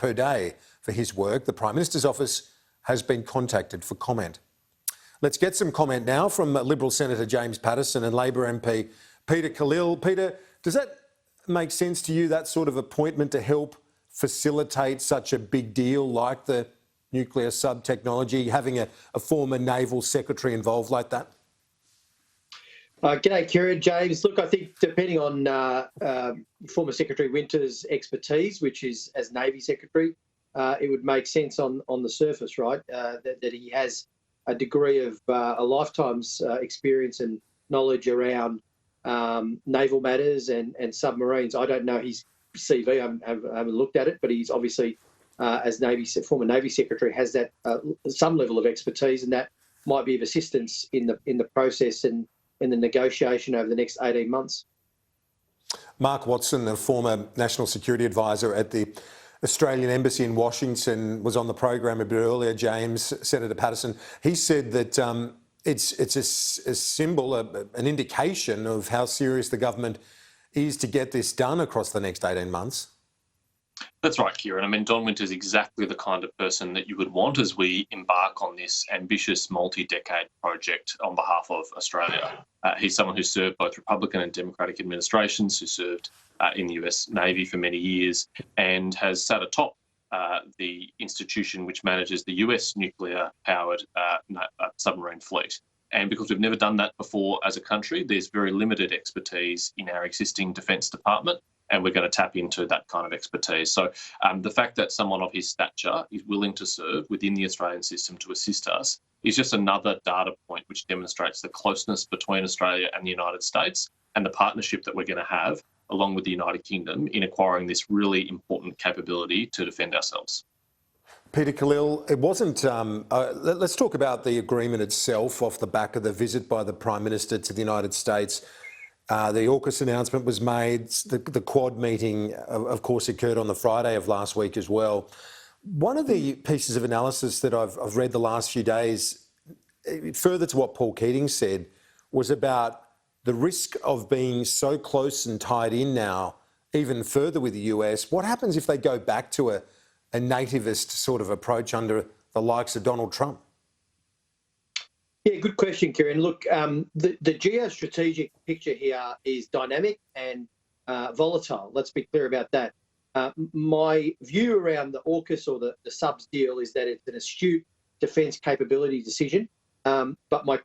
per day for his work. The Prime Minister's office has been contacted for comment. Let's get some comment now from Liberal Senator James Paterson and Labor MP Peter Khalil. Peter, does that make sense to you, that sort of appointment to help facilitate such a big deal like the nuclear sub-technology, having a former naval secretary involved like that? G'day, Kieran. James, look, I think depending on former Secretary Winter's expertise, which is as Navy Secretary, it would make sense on the surface, right, that he has a degree of a lifetime's experience and knowledge around naval matters and submarines. I don't know his CV, I haven't looked at it, but he's obviously, as former Navy Secretary, has that some level of expertise, and that might be of assistance in the process and in the negotiation over the next 18 months. Mark Watson, the former National Security Advisor at the Australian Embassy in Washington, was on the program a bit earlier, James, Senator Paterson. He said that it's a symbol, an indication of how serious the government is to get this done across the next 18 months. That's right, Kieran. I mean, Don Winter's exactly the kind of person that you would want as we embark on this ambitious multi-decade project on behalf of Australia. He's someone who served both Republican and Democratic administrations, who served in the US Navy for many years, and has sat atop the institution which manages the US nuclear-powered submarine fleet. And because we've never done that before as a country, there's very limited expertise in our existing Defence Department, and we're going to tap into that kind of expertise. So the fact that someone of his stature is willing to serve within the Australian system to assist us is just another data point which demonstrates the closeness between Australia and the United States and the partnership that we're going to have along with the United Kingdom in acquiring this really important capability to defend ourselves. Peter Khalil, it wasn't. Let's talk about the agreement itself off the back of the visit by the Prime Minister to the United States. The AUKUS announcement was made. The Quad meeting, of course, occurred on the Friday of last week as well. One of the pieces of analysis that I've read the last few days, further to what Paul Keating said, was about the risk of being so close and tied in now, even further with the US. What happens if they go back to a nativist sort of approach under the likes of Donald Trump? Yeah, good question, Kieran. Look, the geostrategic picture here is dynamic and volatile. Let's be clear about that. My view around the AUKUS or the subs deal is that it's an astute defence capability decision. But my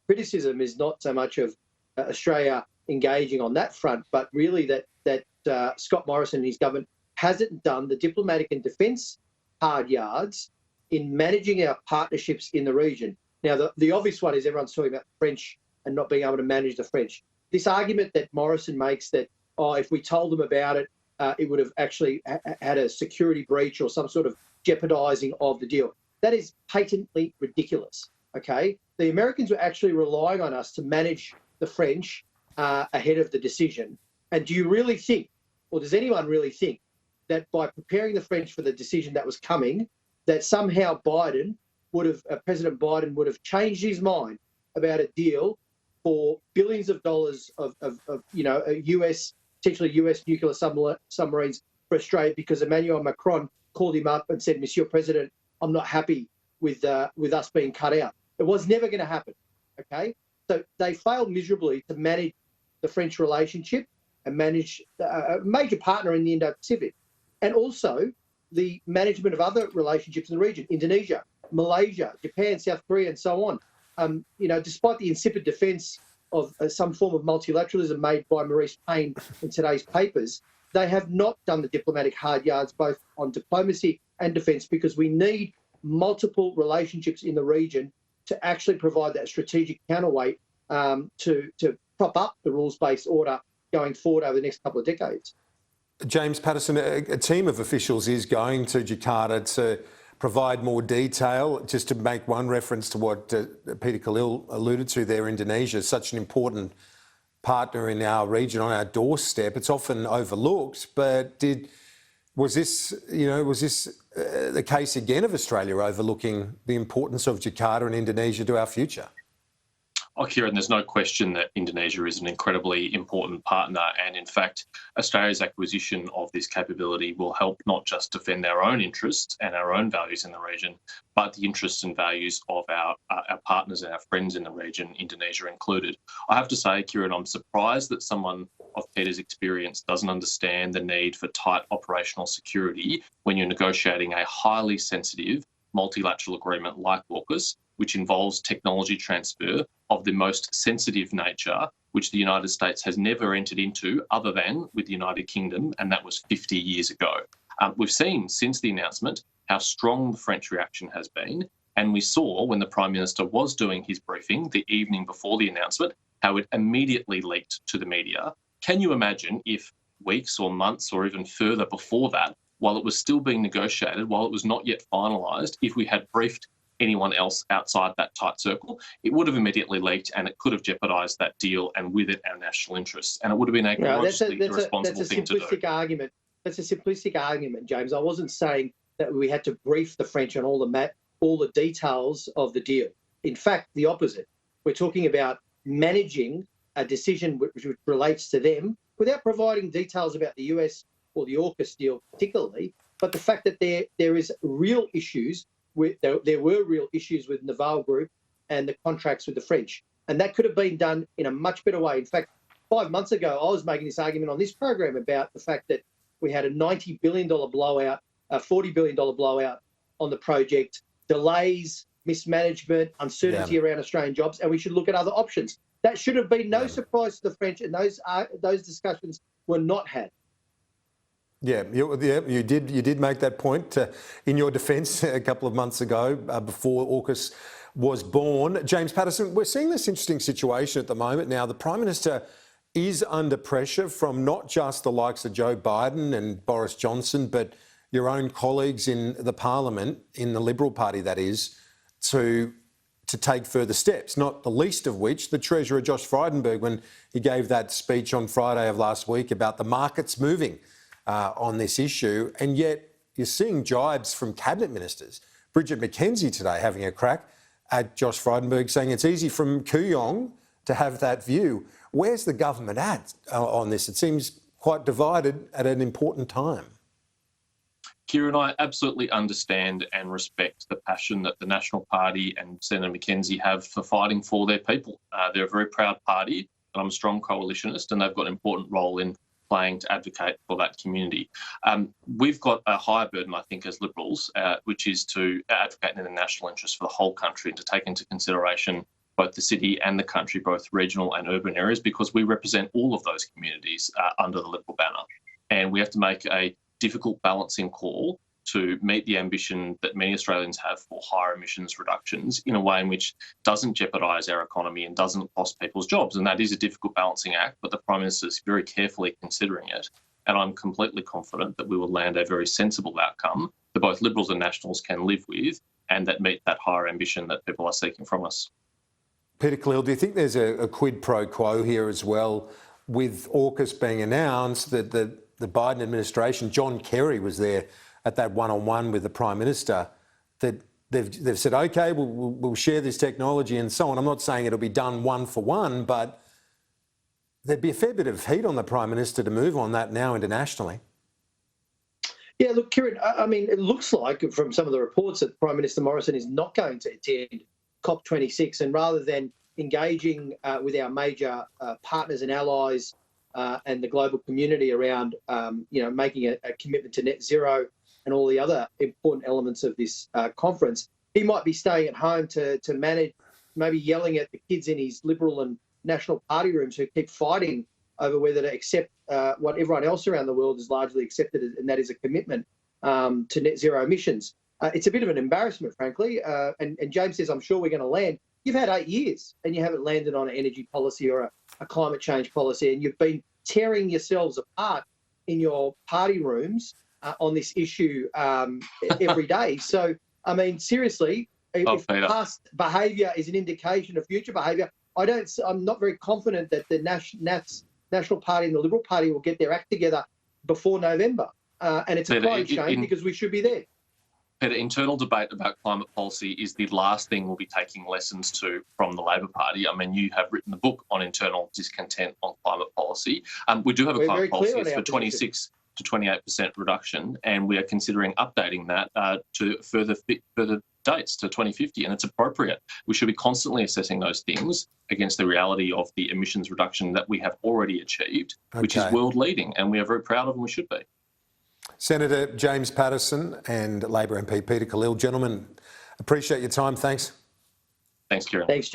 criticism is not so much of Australia engaging on that front, but really that Scott Morrison and his government hasn't done the diplomatic and defence hard yards in managing our partnerships in the region. Now, the obvious one is everyone's talking about the French and not being able to manage the French. This argument that Morrison makes that, if we told them about it, it would have actually had a security breach or some sort of jeopardising of the deal. That is patently ridiculous, okay? The Americans were actually relying on us to manage the French ahead of the decision. And do you really think, or does anyone really think, that by preparing the French for the decision that was coming, that somehow President Biden would have changed his mind about a deal for billions of dollars of potentially US nuclear submarines for Australia because Emmanuel Macron called him up and said, Monsieur President, I'm not happy with us being cut out. It was never going to happen, okay? So they failed miserably to manage the French relationship and manage a major partner in the Indo-Pacific. And also the management of other relationships in the region, Indonesia, Malaysia, Japan, South Korea, and so on. Despite the insipid defence of some form of multilateralism made by Maurice Payne in today's papers, they have not done the diplomatic hard yards both on diplomacy and defence because we need multiple relationships in the region to actually provide that strategic counterweight to prop up the rules-based order going forward over the next couple of decades. James Paterson, a team of officials is going to Jakarta to provide more detail. Just to make one reference to what Peter Khalil alluded to there, Indonesia is such an important partner in our region, on our doorstep. It's often overlooked, but was this the case again of Australia overlooking the importance of Jakarta and Indonesia to our future? Oh, Kieran, there's no question that Indonesia is an incredibly important partner. And in fact, Australia's acquisition of this capability will help not just defend our own interests and our own values in the region, but the interests and values of our partners and our friends in the region, Indonesia included. I have to say, Kieran, I'm surprised that someone of Peter's experience doesn't understand the need for tight operational security when you're negotiating a highly sensitive multilateral agreement like AUKUS, which involves technology transfer of the most sensitive nature, which the United States has never entered into other than with the United Kingdom, and that was 50 years ago. We've seen since the announcement how strong the French reaction has been, and we saw when the Prime Minister was doing his briefing the evening before the announcement, how it immediately leaked to the media. Can you imagine if weeks or months or even further before that, while it was still being negotiated, while it was not yet finalised, if we had briefed anyone else outside that tight circle, it would have immediately leaked and it could have jeopardised that deal and with it our national interests. And it would have been a grossly irresponsible thing to do. That's a simplistic argument, James. I wasn't saying that we had to brief the French on all the details of the deal. In fact, the opposite. We're talking about managing a decision which relates to them without providing details about the US or the AUKUS deal particularly, but the fact that there is real issues. There were real issues with Naval Group and the contracts with the French. And that could have been done in a much better way. In fact, 5 months ago, I was making this argument on this program about the fact that we had a $90 billion blowout, a $40 billion blowout on the project, delays, mismanagement, uncertainty around Australian jobs, and we should look at other options. That should have been no surprise to the French, and those discussions were not had. Yeah, you did make that point in your defence a couple of months ago before AUKUS was born. James Paterson, we're seeing this interesting situation at the moment now. The Prime Minister is under pressure from not just the likes of Joe Biden and Boris Johnson, but your own colleagues in the Parliament, in the Liberal Party that is, to take further steps, not the least of which the Treasurer Josh Frydenberg, when he gave that speech on Friday of last week about the markets moving on this issue, and yet you're seeing jibes from cabinet ministers. Bridget McKenzie today having a crack at Josh Frydenberg, saying it's easy from Kooyong to have that view. Where's the government at on this? It seems quite divided at an important time. Kieran, I absolutely understand and respect the passion that the National Party and Senator McKenzie have for fighting for their people. They're a very proud party, and I'm a strong coalitionist, and they've got an important role in playing to advocate for that community. We've got a higher burden, I think, as Liberals, which is to advocate in the national interest for the whole country and to take into consideration both the city and the country, both regional and urban areas, because we represent all of those communities under the Liberal banner. And we have to make a difficult balancing call to meet the ambition that many Australians have for higher emissions reductions in a way in which doesn't jeopardise our economy and doesn't cost people's jobs. And that is a difficult balancing act, but the Prime Minister is very carefully considering it. And I'm completely confident that we will land a very sensible outcome that both Liberals and Nationals can live with and that meet that higher ambition that people are seeking from us. Peter Khalil, do you think there's a quid pro quo here as well with AUKUS being announced, that the Biden administration, John Kerry was there at that one-on-one with the Prime Minister, that they've said, OK, we'll share this technology and so on. I'm not saying it'll be done one for one, but there'd be a fair bit of heat on the Prime Minister to move on that now internationally. Yeah, look, Kieran, I mean, it looks like from some of the reports that Prime Minister Morrison is not going to attend COP26, and rather than engaging with our major partners and allies and the global community around, making a commitment to net zero and all the other important elements of this conference, he might be staying at home to manage, maybe yelling at the kids in his Liberal and National Party rooms who keep fighting over whether to accept what everyone else around the world has largely accepted, and that is a commitment to net zero emissions. It's a bit of an embarrassment, frankly. And James says, I'm sure we're going to land. You've had 8 years and you haven't landed on an energy policy or a climate change policy, and you've been tearing yourselves apart in your party rooms on this issue every day. So, I mean, seriously, if past behaviour is an indication of future behaviour, I'm not very confident that the National Party and the Liberal Party will get their act together before November. And it's a crying shame because we should be there. Peter, internal debate about climate policy is the last thing we'll be taking lessons to from the Labor Party. I mean, you have written the book on internal discontent on climate policy. We do have a climate policy for 26 to 28% reduction, and we are considering updating that to further dates to 2050, and it's appropriate. We should be constantly assessing those things against the reality of the emissions reduction that we have already achieved, which is world leading, and we are very proud of, and we should be. Senator James Paterson and Labor MP Peter Khalil. Gentlemen, appreciate your time. Thanks. Thanks, Kieran. Thanks, James.